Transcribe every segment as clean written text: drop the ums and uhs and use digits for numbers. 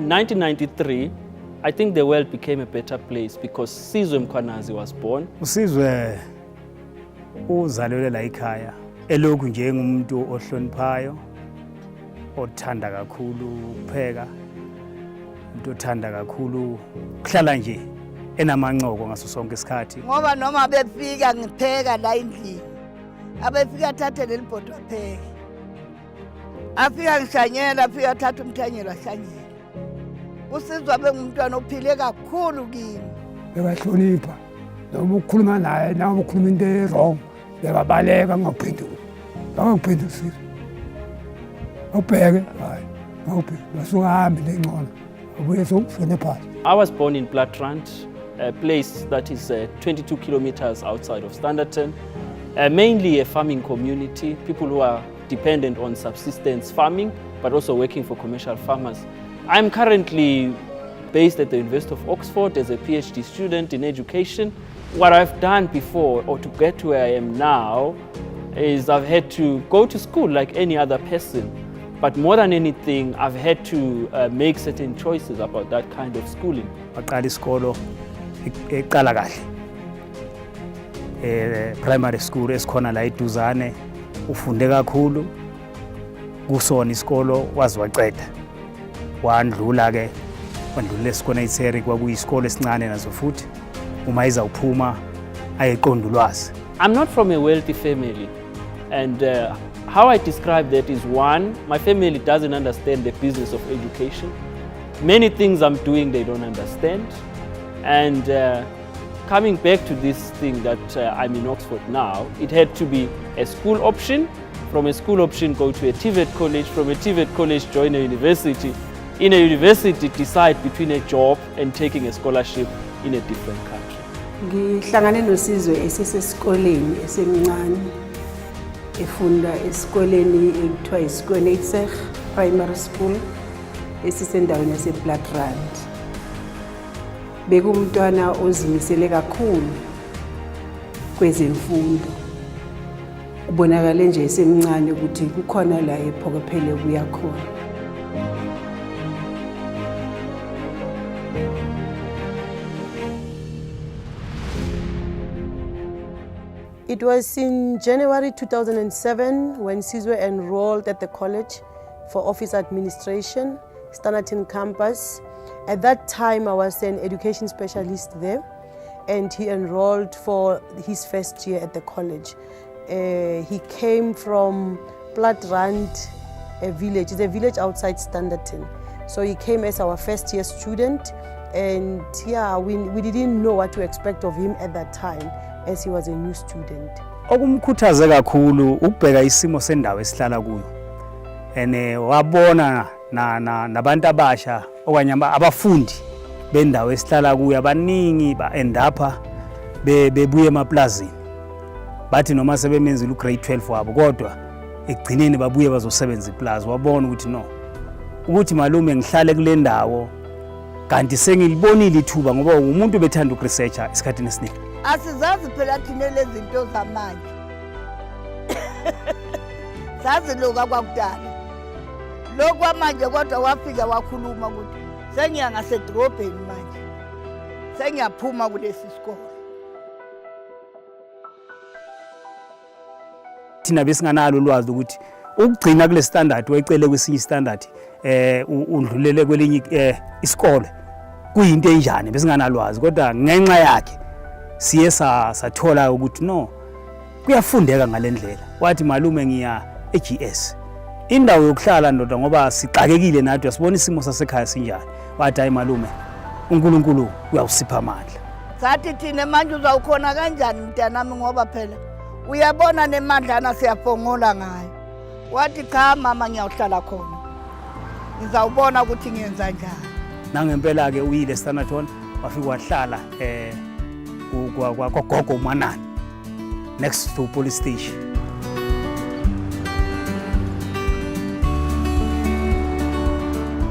1993, I think the world became a better place because Sizwe Mkhwanazi was born. Sizwe uzalelwe la ekhaya elokhu njengomuntu ohloniphayo, othanda kakhulu ukupheka, umuntu othanda kakhulu ukuhlala nje enamancoko ngaso sonke isikhathi. Ngoba noma befika ngipheka la endlini, abefika thathe lelibhodo apheke. Afika ngishanyela, afika thatha umthanyelo ahlanyela. USizwe abengumntwana ophile kakhulu kimi. Bebahlonipha noma ukukhuluma naye noma ukhuluma into wrong bebabaleka ngaphenduka. Ngaphenduka Sizwe. Ubheke hayi, ngaphenduka basuka hambe lengcono. Abuye sokuhlonipha. I was born in Platrand, a place that is 22 kilometers outside of Standerton. Mainly a farming community, people who are dependent on subsistence farming, but also working for commercial farmers. I'm currently based at the University of Oxford as a PhD student in education. What I've done before, or to get to where I am now, is I've had to go to school like any other person. But more than anything, I've had to make certain choices about that kind of schooling. Waqala isikolo eqala kahle. Primary school esikhona la eduzane, ufunde kakhulu. Kusona isikolo waze waqeda. Wandlula ke, wandlula esikhona eTheri kwakuyisikolo esincane nazo futhi. Uma izawuphuma ayeqonda ulwazi. I'm not from a wealthy family, and how I describe that is, one, my family doesn't understand the business of education. Many things I'm doing they don't understand, and coming back to this thing that I'm in Oxford now, it had to be a school option. From a school option, go to a TVET college. From a TVET college, join a university. In a university, decide between a job and taking a scholarship in a different country. Ngihlangane noSizwe esesesikoleni esemncane efunda esikoleni ekuthiwa iSikweletseg Primary School esisendaweni yasePlatrand. Bekumntwana ozimisele kakhulu kwezemfundo. Ubonakale nje esemncane ukuthi kukhona la ephokophele kuya khona. It was in January 2007 when Sizwe enrolled at the College for Office Administration, Standerton campus. At that time, I was an education specialist there, and he enrolled for his first year at the college. He came from Platrand, a village. It's a village outside Standerton. So he came as our first year student, and yeah, we didn't know what to expect of him at that time, as he was a new student. Okumkhuthaze kakhulu ukubheka isimo sendawo esihlala kuyo. Wabona nabantu abasha okanye abafundi bendawo esihlala kuyo abaningi endapha bebuye emaplazini. Bathi noma sebemenzile ugrade 12 wabo kodwa ekugcineni babuye bazosebenza iplaza. Wabona ukuthi no, ukuthi malume ngihlale kule ndawo kanti sengilibonile ithuba ngoba umuntu bethanda ukuresearcha isikhathini esiningi. Asizazi phela thina lezi zinto zamanje. Sazi lokho kwakudala. Lokho manje kodwa wafika wakhuluma ukuthi sengiya ngasedrobheni manje. Sengiyaphuma kulesi sikole. Thina besinganalo ulwazi ukuthi ukugcina kule standard wecele kwesinye standard undlulele kwelinye isikole kuyinto enjani besinganalwazi kodwa ngenxa yakhe siye sathola ukuthi no kuyafundeka ngalendlela. Wathi malume ngiya eGS indawo yokuhlala ndoda ngoba siqakekile nathi asibona isimo sasekhaya sinjani. Wathi hayi malume uNkulunkulu uyawusipha amandla. Sathi thina manje uzawukhona kanjani mntanami ngoba phela uyabona nemandlana siyafongola ngayo. Wathi cha mama ngiyawuhlala khona. Ngizawubona ukuthi ngiyenza njani. Nangempela ke uyile Standerton wafika wahlala kwaGogo Manani next to police station.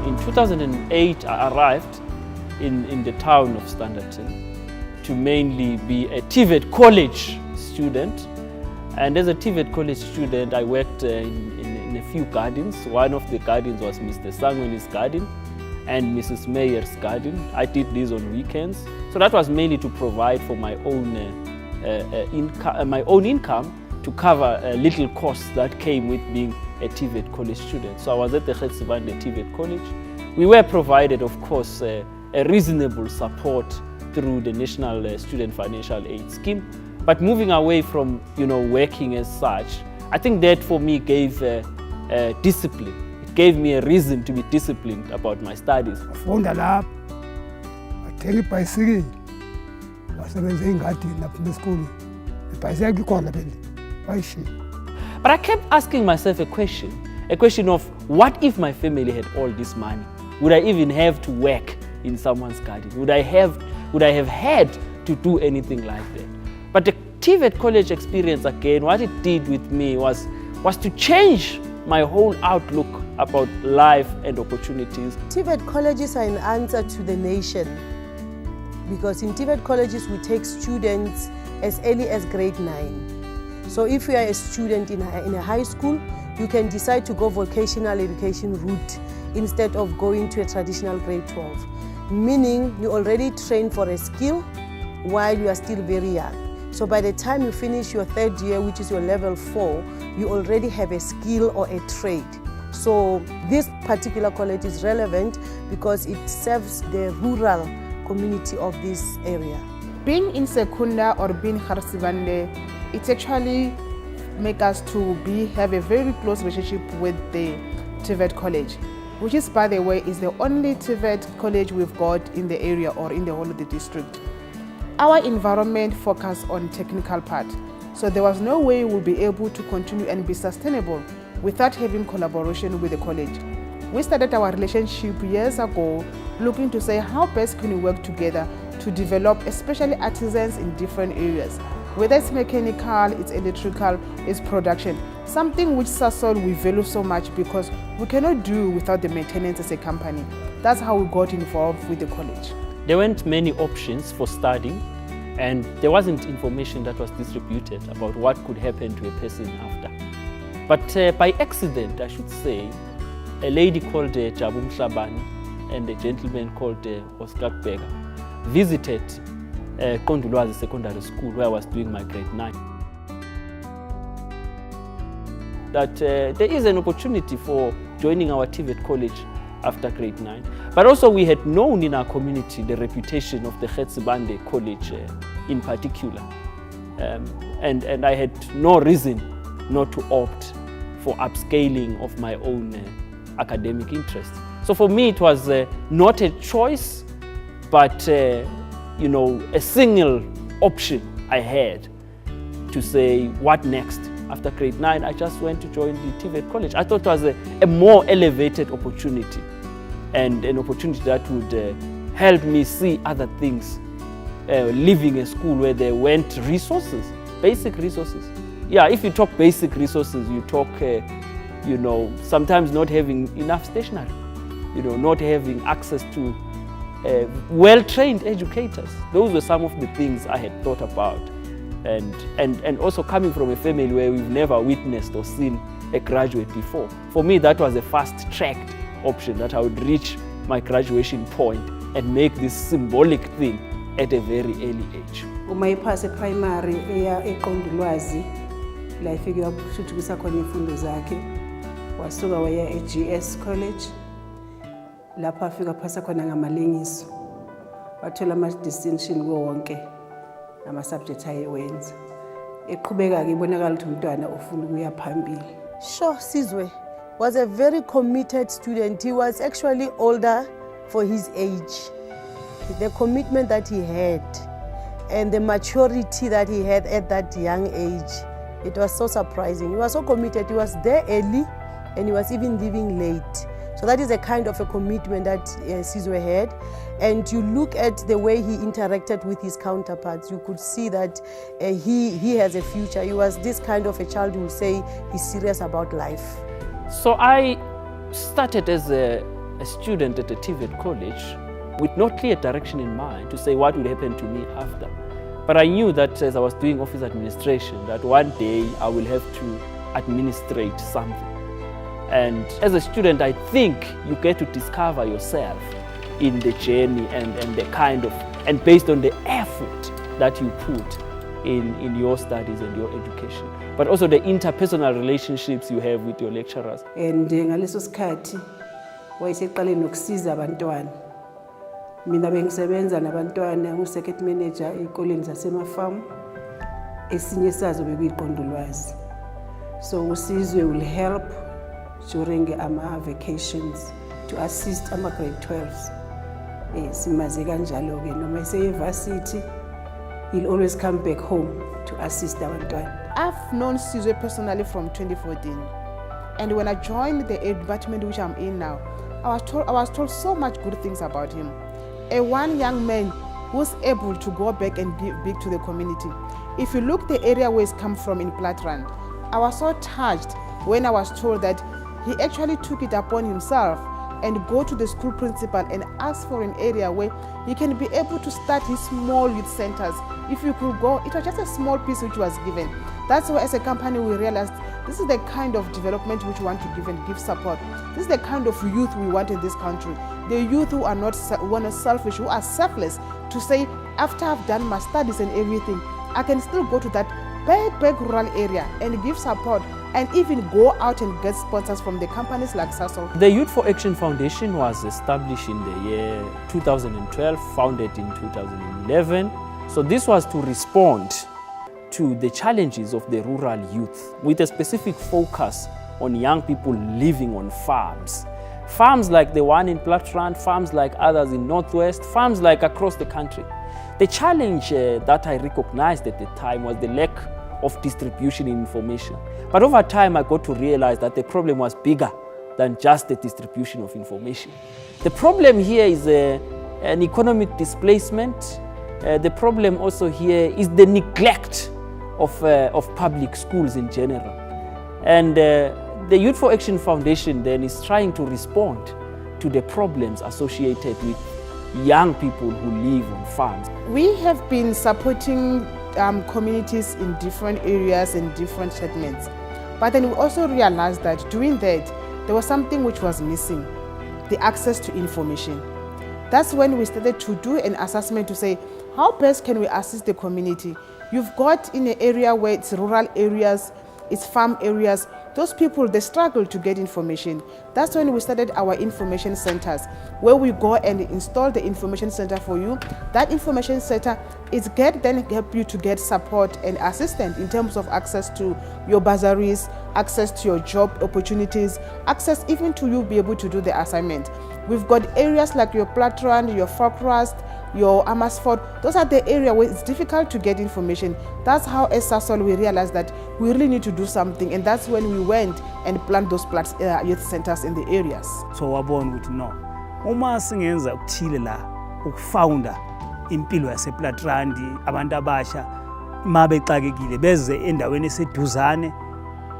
In 2008, I arrived in the town of Standerton to mainly be a TVET college student. And as a TVET college student, I worked in a few gardens. One of the gardens was Mr. Sangwini's garden. and Mrs. Mayer's garden. I did these on weekends. So that was mainly to provide for my own income to cover little costs that came with being a TVET college student. So I was at the Sizwe TVET college. We were provided, of course, a reasonable support through the National Student Financial Aid Scheme. But moving away from, working as such, I think that for me gave discipline. It gave me a reason to be disciplined about my studies. Wafunda lapha, wathenga ibhayisikili, wasebenza engadini lapha esikoleni. Ibhayisikili ikhona phela, wayishiya. But I kept asking myself a question of what if my family had all this money? Would I even have to work in someone's garden? Would I have had to do anything like that? But the TVET college experience again, what it did with me was to change my whole outlook about life and opportunities. TVET colleges are an answer to the nation, because in TVET colleges we take students as early as grade 9. So if you are a student in a high school, you can decide to go vocational education route instead of going to a traditional grade 12. Meaning you already train for a skill while you are still very young. So by the time you finish your 3rd year, which is your level 4, you already have a skill or a trade. So this particular college is relevant because it serves the rural community of this area. Being in Secunda or being Sizwe, it actually makes us to have a very close relationship with the TVET college, which is, by the way, is the only TVET college we've got in the area or in the whole of the district. Our environment focused on technical part, so there was no way we'll be able to continue and be sustainable without having collaboration with the college. We started our relationship years ago, looking to say how best can we work together to develop especially artisans in different areas. Whether it's mechanical, it's electrical, it's production. Something which Sasol we value so much because we cannot do without the maintenance as a company. That's how we got involved with the college. There weren't many options for studying, and there wasn't information that was distributed about what could happen to a person after. But by accident, I should say, a lady called Jabu Mhlabane and a gentleman called Oscar Bega visited Kondulwazi Secondary School, where I was doing my grade 9. That there is an opportunity for joining our TVET college after grade 9. But also we had known in our community the reputation of the Sizwe college in particular. And I had no reason not to opt for upscaling of my own academic interest. So for me it was not a choice, but a single option I had to say what next. After grade 9, I just went to join the TVET college. I thought it was a more elevated opportunity and an opportunity that would help me see other things, leaving a school where there weren't resources, basic resources. Yeah, if you talk basic resources, you talk, sometimes not having enough stationery, not having access to well-trained educators. Those were some of the things I had thought about. And also coming from a family where we've never witnessed or seen a graduate before. For me, that was a fast-tracked option that I would reach my graduation point and make this symbolic thing at a very early age. Uma iphase primary eya eKondulwazi la ifike yathuthukisa khona imfundo zakhe, wasuka waya eGS College lapha afika phasa khona ngamalengiso, wathola ama-distinction kuwo wonke ama-subject ayewenza. Eqhubeka-ke ibonakala ukuthi umntwana ufuna ukuya phambili. Sure, Sizwe was a very committed student. He was actually older for his age. The commitment that he had and the maturity that he had at that young age, it was so surprising. He was so committed. He was there early and he was even leaving late. So that is a kind of a commitment that Sizwe had. And you look at the way he interacted with his counterparts, you could see that he has a future. He was this kind of a child who will say he's serious about life. So I started as a student at the TVET college with no clear direction in mind to say what would happen to me after. But I knew that as I was doing office administration, that one day I will have to administrate something. And as a student, I think you get to discover yourself in the journey and the kind of, and based on the effort that you put in your studies and your education, but also the interpersonal relationships you have with your lecturers. And ngaleso sikhathi wayeseqale nokusiza abantwana. Mina bengisebenza nabantwana ngu-circuit manager ezikoleni zasemafamu. Esinye sazo bekuyiqondolwazi. So uSizwe will help during our vacations to assist our grade 12s. Simaze kanjalo ke noma ese-university, he'll always come back home to assist abantwana. I've known Sizwe personally from 2014, and when I joined the department which I'm in now, I was told so much good things about him. One young man who's able to go back and give back to the community. If you look the area where he's come from in Platrand, I was so touched when I was told that he actually took it upon himself and go to the school principal and ask for an area where he can be able to start his small youth centers. If you could go, it was just a small piece which was given. That's why as a company we realized this is the kind of development which we want to give and give support. This is the kind of youth we want in this country. The youth who are not selfish, who are selfless, to say, after I've done my studies and everything, I can still go to that big rural area and give support and even go out and get sponsors from the companies like Sasol. The Youth for Action Foundation was established in the year 2012, founded in 2011. So this was to respond to the challenges of the rural youth with a specific focus on young people living on farms. Farms like the one in Platrand, farms like others in Northwest, farms like across the country. The challenge that I recognized at the time was the lack of distribution in information. But over time, I got to realize that the problem was bigger than just the distribution of information. The problem here is an economic displacement. The problem also here is the neglect of public schools in general. And the Youth for Action Foundation then is trying to respond to the problems associated with young people who live on farms. We have been supporting communities in different areas and different segments. But then we also realized that doing that, there was something which was missing, the access to information. That's when we started to do an assessment to say, how best can we assist the community? You've got in an area where it's rural areas, it's farm areas, those people, they struggle to get information. That's when we started our information centers, where we go and install the information center for you. That information center is then help you to get support and assistance in terms of access to your bursaries, access to your job opportunities, access even to you be able to do the assignment. We've got areas like your Platrand, your Falkrust, your Amersfoort. Those are the areas where it's difficult to get information. That's how as Sasol we realized that we really need to do something, and that's when we went and planned those youth centers in the areas. So wabona ukuthi no, uma singenza ukuthile la ukufounda impilo yasePlatrand, abantu abasha mabexakekile beze endaweni eseduzane,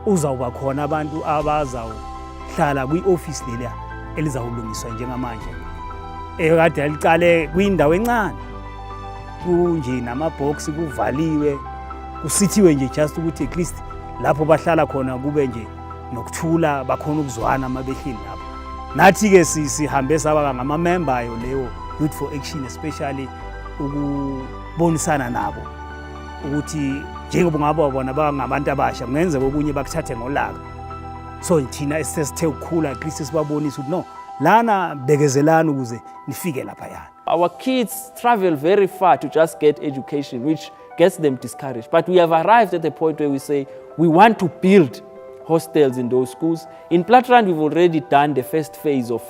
uzawuba khona abantu abazawuhlala kwi-office leya elizawulungiswa njengamanje. Ekade aliqale kwindawo encane, kunje namabox kuvaliwe, kusithiwe nje just ukuthi at least lapho bahlala khona kube nje nokuthula, bakhona ukuzwana mabehleli lapho. Nathi ke sihambe saba ngama-member ayo leyo Youth for Action, especially ukubonisana nabo ukuthi njengoba ngaba bona bangabantu abasha ngenze okunye bakuthathe ngolaka. So thina esithe ukukhula at least sibabonisa ukuthi no, lana bekezelana ukuze nifike lapha yana. Our kids travel very far to just get education, which gets them discouraged. But we have arrived at the point where we say we want to build hostels in those schools. In Platrand, we've already done the first phase of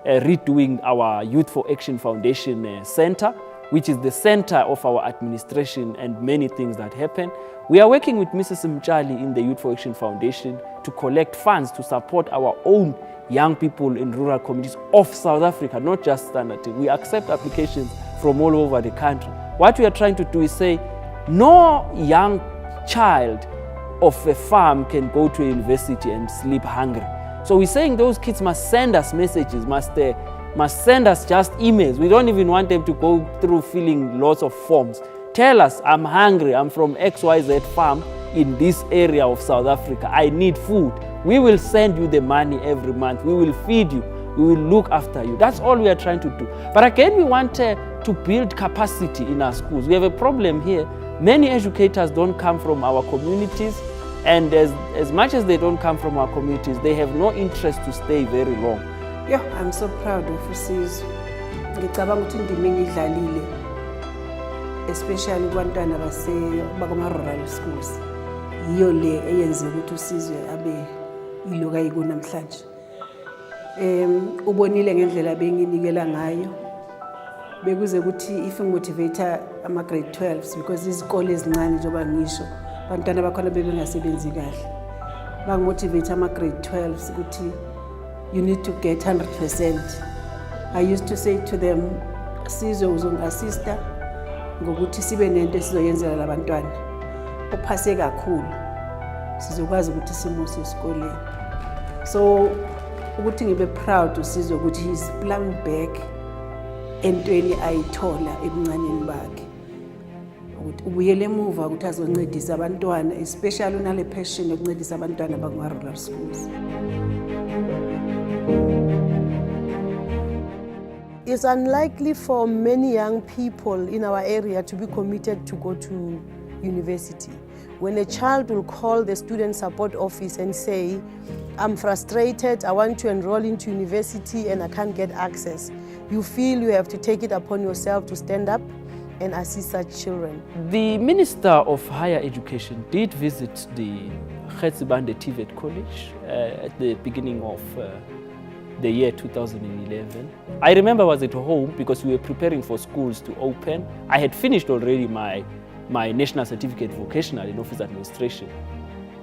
redoing our Youth for Action Foundation Center, which is the center of our administration and many things that happen. We are working with Mrs. Mkhwanazi in the Youth for Action Foundation to collect funds to support our own young people in rural communities of South Africa, not just Standerton. We accept applications from all over the country. What we are trying to do is say, no young child of a farm can go to a university and sleep hungry. So we're saying those kids must send us messages, must send us just emails. We don't even want them to go through filling lots of forms. Tell us, I'm hungry, I'm from XYZ farm in this area of South Africa. I need food. We will send you the money every month. We will feed you. We will look after you. That's all we are trying to do. But again, we want to build capacity in our schools. We have a problem here. Many educators don't come from our communities, and as much as they don't come from our communities, they have no interest to stay very long. Yeah, I'm so proud of Sizwe. Ngicabanga ukuthi indima engidlalile, especially kubantwana bakama-rural schools, yiyo le eyenze ukuthi uSizwe abe iloku ayiko namhlanje. Ubonile ngendlela benginikela ngayo, bekuze ukuthi if ngimotivate ama-grade 12s, because izikole ezincane njengoba ngisho abantwana bakhona bebengasebenzi kahle, bangimotivate ama-grade 12s ukuthi you need to get 100%. I used to say to them, Sizwe uzongi-assista ngokuthi sibe nento esizoyenzela labantwana uphase kakhulu sizokwazi ukuthi simuse esikoleni. So ukuthi ngibe proud uSizwe ukuthi he's plunged back entweni ayithola ebuncaneni bakhe, ukuthi ubuyele emuva ukuthi azoncedisa abantwana, especially unale passion yokuncedisa abantwana bakuma-rural schools. It's unlikely for many young people in our area to be committed to go to university. When a child will call the student support office and say, I'm frustrated, I want to enroll into university and I can't get access, you feel you have to take it upon yourself to stand up and assist such children. The Minister of Higher Education did visit the Sizwe TVET College at the beginning of the year 2011. I remember I was at home because we were preparing for schools to open. I had finished already my National Certificate Vocational in Office Administration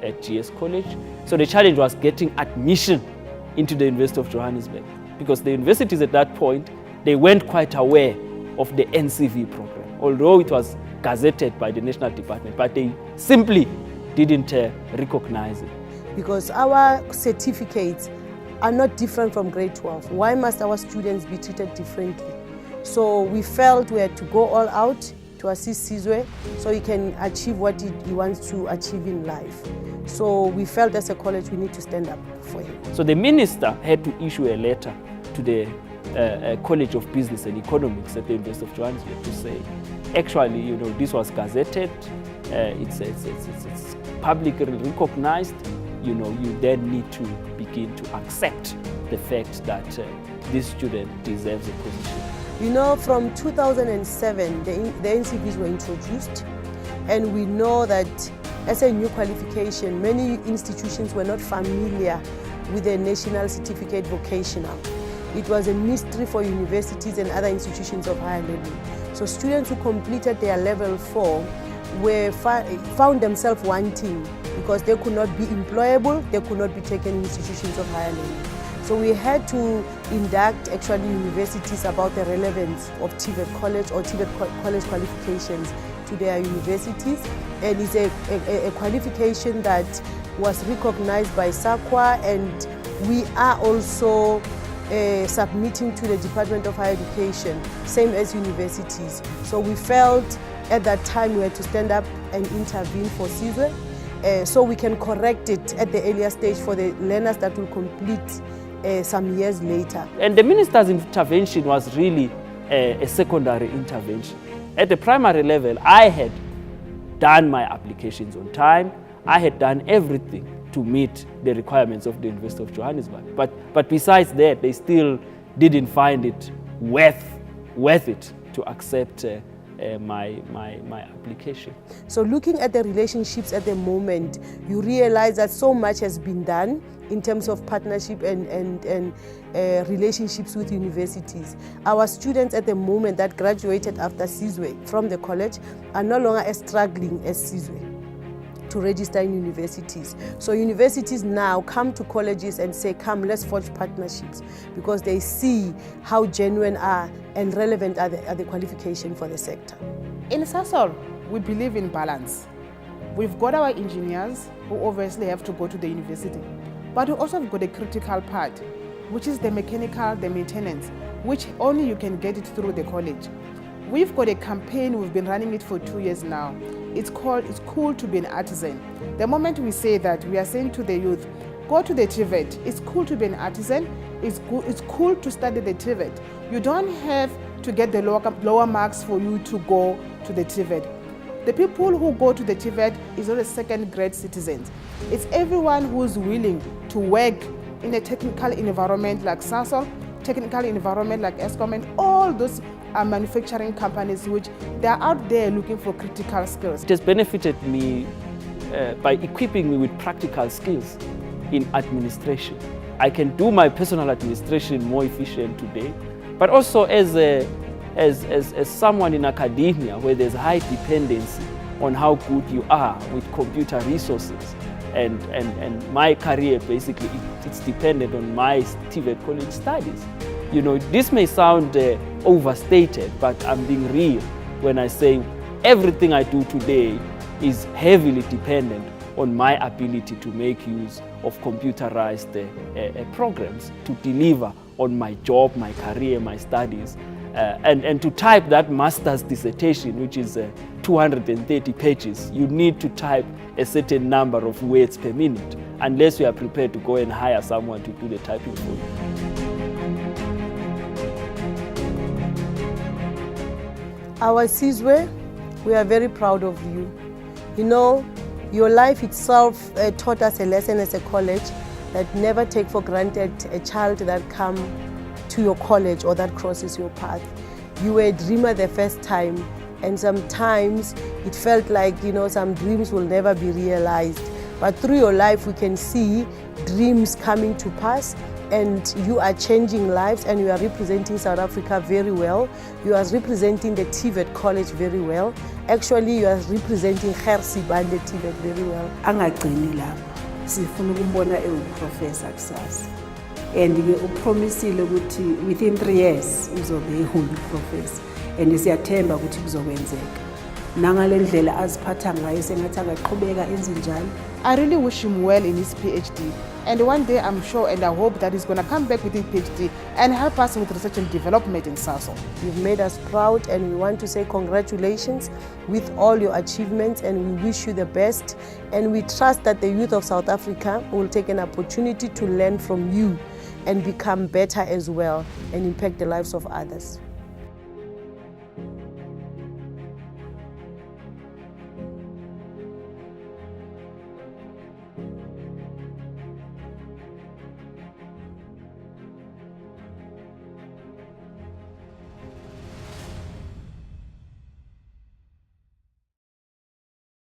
at GS College. So the challenge was getting admission into the University of Johannesburg, because the universities at that point, they weren't quite aware of the NCV program, although it was gazetted by the National Department, but they simply didn't recognize it. Because our certificates are not different from grade 12. Why must our students be treated differently? So we felt we had to go all out to assist Sizwe so he can achieve what he wants to achieve in life. So we felt as a college we need to stand up for him. So the minister had to issue a letter to the College of Business and Economics at the University of Johannesburg to say, actually, you know, this was gazetted, it's publicly recognized, you know, you then need to begin to accept the fact that this student deserves a position. You know, from 2007, the NCVs were introduced, and we know that as a new qualification, many institutions were not familiar with the National Certificate Vocational. It was a mystery for universities and other institutions of higher learning. So students who completed their level 4 found themselves wanting because they could not be employable, they could not be taken in institutions of higher learning. So we had to induct actually universities about the relevance of TVET College or TVET College qualifications to their universities. And it's a qualification that was recognized by SAQA, and we are also submitting to the Department of Higher Education, same as universities. So we felt at that time we had to stand up and intervene for Sizwe, so we can correct it at the earlier stage for the learners that will complete some years later. And the minister's intervention was really a secondary intervention. At the primary level, I had done my applications on time. I had done everything to meet the requirements of the University of Johannesburg. But besides that, they still didn't find it worth it to accept my application. So looking at the relationships at the moment, you realize that so much has been done in terms of partnership and relationships with universities. Our students at the moment that graduated after Sizwe from the college are no longer as struggling as Sizwe to register in universities. So universities now come to colleges and say, come, let's forge partnerships, because they see how genuine and relevant are the qualifications for the sector. In Sasol, we believe in balance. We've got our engineers who obviously have to go to the university, but we also have got a critical part, which is the mechanical, the maintenance, which only you can get it through the college. We've got a campaign, we've been running it for 2 years now. It's called It's Cool to Be an Artisan. The moment we say that, we are saying to the youth, go to the TVET. It's cool to be an artisan. it's cool to study the TVET. You don't have to get the lower marks for you to go to the TVET. The people who go to the TVET is not a second-grade citizens. It's everyone who's willing to work in a technical environment like Sasol, technical environment like Eskom, and all those manufacturing companies which they're out there looking for critical skills. It has benefited me by equipping me with practical skills in administration. I can do my personal administration more efficient today, but also as someone in academia where there's high dependency on how good you are with computer resources. And my career basically, it's dependent on my TVET college studies. You know, this may sound overstated, but I'm being real when I say everything I do today is heavily dependent on my ability to make use of computerized programs to deliver on my job, my career, my studies, and to type that master's dissertation, which is 230 pages, you need to type a certain number of words per minute, unless you are prepared to go and hire someone to do the typing for you. Our Sizwe, we are very proud of you. You know, your life itself taught us a lesson as a college that never take for granted a child that come to your college or that crosses your path. You were a dreamer the first time, and sometimes it felt like, you know, some dreams will never be realized. But through your life, we can see dreams coming to pass, and you are changing lives, and you are representing South Africa very well. You are representing the TVET college very well. Actually, you are representing Sizwe TVET very well. Angagcini lapho. Sifuna ukumbona ewu-professor kusasa. And-ke upromisile ukuthi within 3 years uzobe eyi-professor. And siyathemba ukuthi kuzokwenzeka. Nangale ndlela aziphatha ngayo sengathi angaqhubeka enze njalo. I really wish him well in his PhD. And one day I'm sure and I hope that he's going to come back with his PhD and help us with research and development in Sasol. You've made us proud, and we want to say congratulations with all your achievements, and we wish you the best. And we trust that the youth of South Africa will take an opportunity to learn from you and become better as well and impact the lives of others.